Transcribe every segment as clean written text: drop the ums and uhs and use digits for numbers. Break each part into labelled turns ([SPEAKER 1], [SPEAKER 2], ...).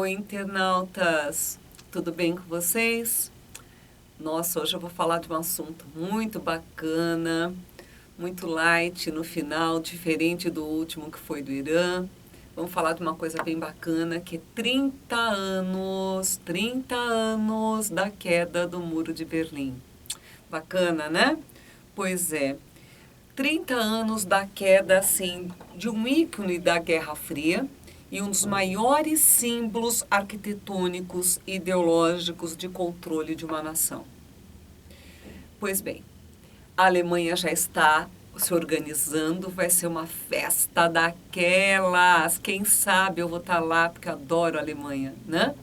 [SPEAKER 1] internautas! Tudo bem com vocês? Nossa, hoje eu vou falar de um assunto muito bacana, muito light no final, diferente do último que foi do Irã. Vamos falar de uma coisa bem bacana, que é 30 anos da queda do Muro de Berlim. Bacana, né? Pois é, 30 anos da queda, assim, de um ícone da Guerra Fria, e um dos maiores símbolos arquitetônicos e ideológicos de controle de uma nação. Pois bem, a Alemanha já está se organizando, vai ser uma festa daquelas. Quem sabe eu vou estar lá, porque eu adoro a Alemanha, né?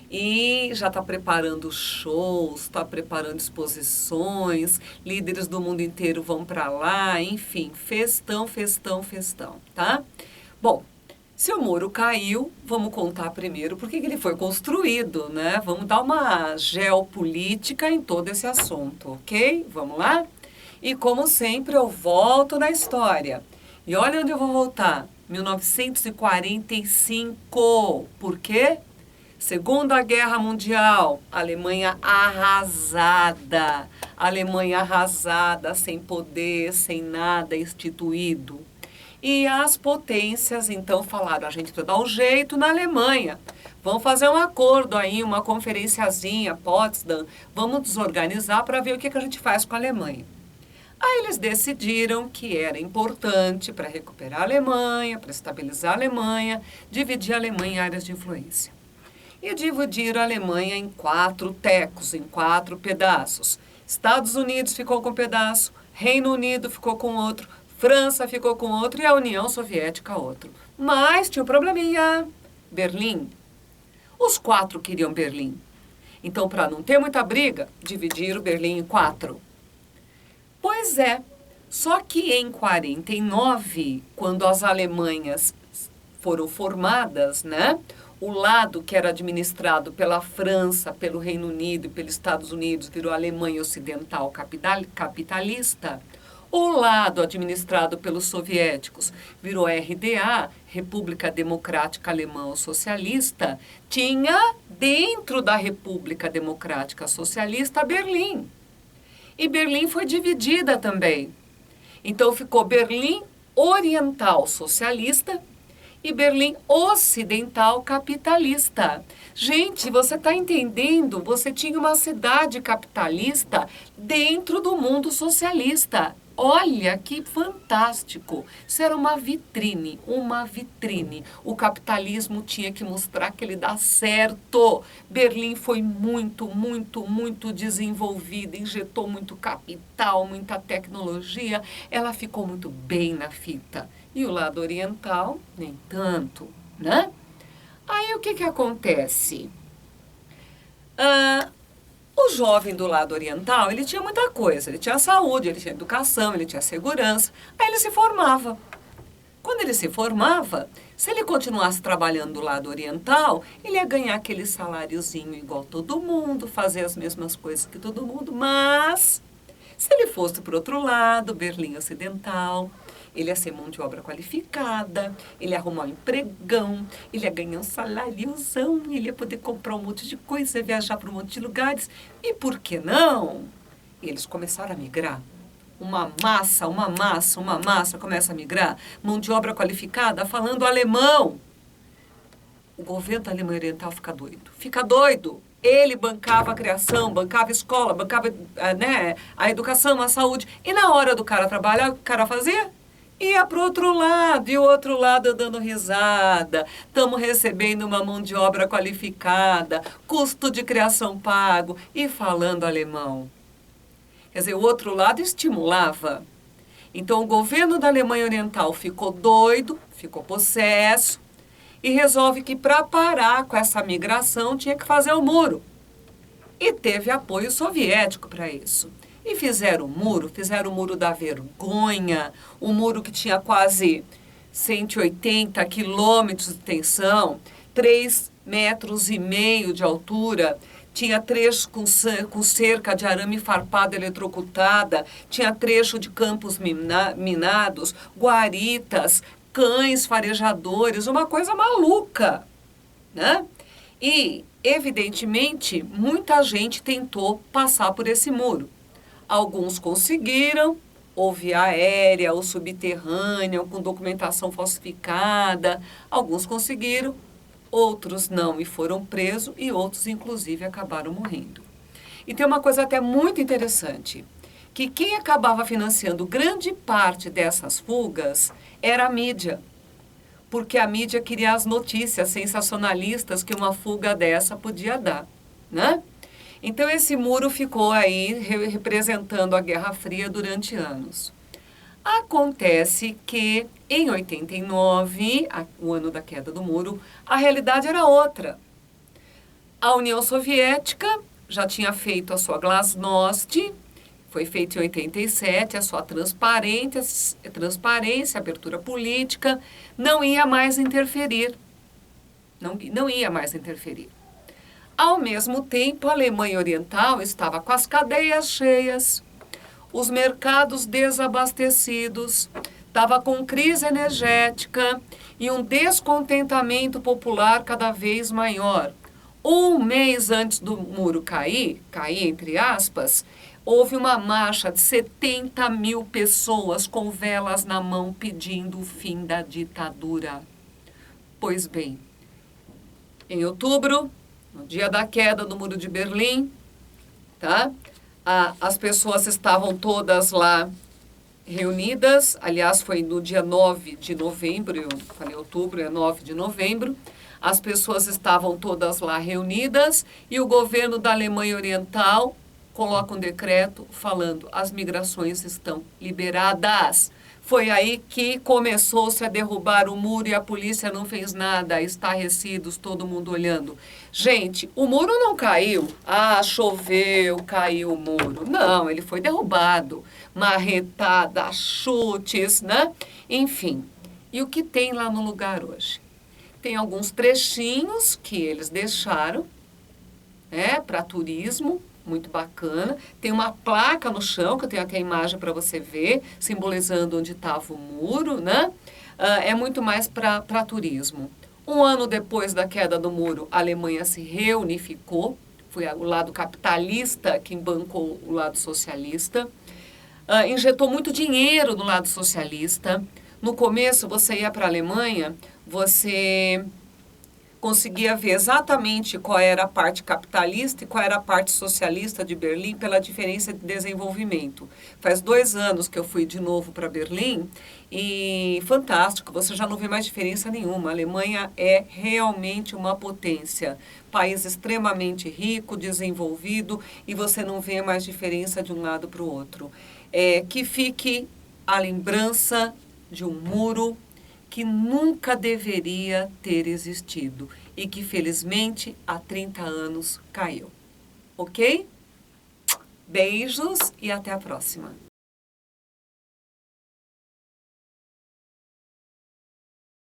[SPEAKER 1] E já está preparando shows, está preparando exposições, líderes do mundo inteiro vão para lá, enfim, festão, tá? Bom, se o muro caiu, vamos contar primeiro por que ele foi construído, né? Vamos dar uma geopolítica em todo esse assunto, ok? Vamos lá? E como sempre, eu volto na história. E olha onde eu vou voltar. 1945. Por quê? Segunda Guerra Mundial. Alemanha arrasada. Alemanha arrasada, sem poder, sem nada instituído. E as potências, então, falaram, a gente precisa dar um jeito na Alemanha. Vamos fazer um acordo aí, uma conferenciazinha, Potsdam. Vamos desorganizar para ver o que a gente faz com a Alemanha. Aí eles decidiram que era importante para recuperar a Alemanha, para estabilizar a Alemanha, dividir a Alemanha em áreas de influência. E dividiram a Alemanha em 4 tecos, em 4 pedaços. Estados Unidos ficou com um pedaço, Reino Unido ficou com outro, França ficou com outro e a União Soviética outro. Mas tinha um probleminha. Berlim. Os 4 queriam Berlim. Então, para não ter muita briga, dividiram Berlim em 4. Pois é. Só que em 49, quando as Alemanhas foram formadas, né? O lado que era administrado pela França, pelo Reino Unido e pelos Estados Unidos virou Alemanha Ocidental capitalista. O lado administrado pelos soviéticos virou RDA, República Democrática Alemã Socialista, tinha dentro da República Democrática Socialista Berlim. E Berlim foi dividida também. Então ficou Berlim Oriental Socialista e Berlim Ocidental capitalista. Gente, você está entendendo? Você tinha uma cidade capitalista dentro do mundo socialista. Olha que fantástico! Isso era uma vitrine, uma vitrine. O capitalismo tinha que mostrar que ele dá certo. Berlim foi muito desenvolvida, injetou muito capital, muita tecnologia. Ela ficou muito bem na fita. E o lado oriental, nem tanto, né? Aí o que acontece? O jovem do lado oriental, ele tinha muita coisa. Ele tinha saúde, ele tinha educação, ele tinha segurança. Aí ele se formava. Quando ele se formava, se ele continuasse trabalhando do lado oriental, ele ia ganhar aquele saláriozinho igual todo mundo, fazer as mesmas coisas que todo mundo. Mas, se ele fosse para o outro lado, Berlim Ocidental, ele ia ser mão de obra qualificada, ele ia arrumar um empregão, ele ia ganhar um saláriozão, ele ia poder comprar um monte de coisa, ia viajar para um monte de lugares. E por que não? Eles começaram a migrar. Uma massa começa a migrar. Mão de obra qualificada, falando alemão. O governo da Alemanha Oriental fica doido. Fica doido. Ele bancava a criação, bancava a escola, bancava a educação, a saúde. E na hora do cara trabalhar, o que o cara fazia? Ia para o outro lado, e o outro lado dando risada. Estamos recebendo uma mão de obra qualificada, custo de criação pago e falando alemão. Quer dizer, o outro lado estimulava. Então, o governo da Alemanha Oriental ficou doido, ficou possesso, e resolve que para parar com essa migração tinha que fazer o muro. E teve apoio soviético para isso. E fizeram o muro da vergonha, um muro que tinha quase 180 quilômetros de extensão, 3,5 metros de altura, tinha trecho com cerca de arame farpado eletrocutada, tinha trecho de campos minados, guaritas, cães farejadores, uma coisa maluca, né? E, evidentemente, muita gente tentou passar por esse muro. Alguns conseguiram, ou via aérea, ou subterrânea, ou com documentação falsificada. Alguns conseguiram, outros não e foram presos, e outros, inclusive, acabaram morrendo. E tem uma coisa até muito interessante, que quem acabava financiando grande parte dessas fugas era a mídia. Porque a mídia queria as notícias sensacionalistas que uma fuga dessa podia dar, né? Então, esse muro ficou aí representando a Guerra Fria durante anos. Acontece que, em 89, o ano da queda do muro, a realidade era outra. A União Soviética já tinha feito a sua glasnost, foi feito em 87, a sua transparência, abertura política, não ia mais interferir. Não ia mais interferir. Ao mesmo tempo, a Alemanha Oriental estava com as cadeias cheias, os mercados desabastecidos, estava com crise energética e um descontentamento popular cada vez maior. Um mês antes do muro cair entre aspas, houve uma marcha de 70 mil pessoas com velas na mão pedindo o fim da ditadura. Pois bem, em outubro, no dia da queda do Muro de Berlim, tá? As pessoas estavam todas lá reunidas, aliás, foi no dia 9 de novembro, eu falei outubro, é 9 de novembro, as pessoas estavam todas lá reunidas e o governo da Alemanha Oriental coloca um decreto falando as migrações estão liberadas. Foi aí que começou-se a derrubar o muro e a polícia não fez nada, estarrecidos, todo mundo olhando. Gente, o muro não caiu. Ah, choveu, caiu o muro. Não, ele foi derrubado. Marretada, chutes, né? Enfim. E o que tem lá no lugar hoje? Tem alguns trechinhos que eles deixaram, né, para turismo, muito bacana. Tem uma placa no chão, que eu tenho até a imagem para você ver, simbolizando onde estava o muro, né? É muito mais para turismo. Um ano depois da queda do muro, a Alemanha se reunificou. Foi o lado capitalista que bancou o lado socialista. Injetou muito dinheiro no lado socialista. No começo, você ia para a Alemanha, você conseguia ver exatamente qual era a parte capitalista e qual era a parte socialista de Berlim pela diferença de desenvolvimento. Faz 2 anos que eu fui de novo para Berlim e fantástico, você já não vê mais diferença nenhuma. A Alemanha é realmente uma potência, país extremamente rico, desenvolvido e você não vê mais diferença de um lado para o outro. Que fique a lembrança de um muro que nunca deveria ter existido e que, felizmente, há 30 anos caiu. Ok? Beijos e até a próxima.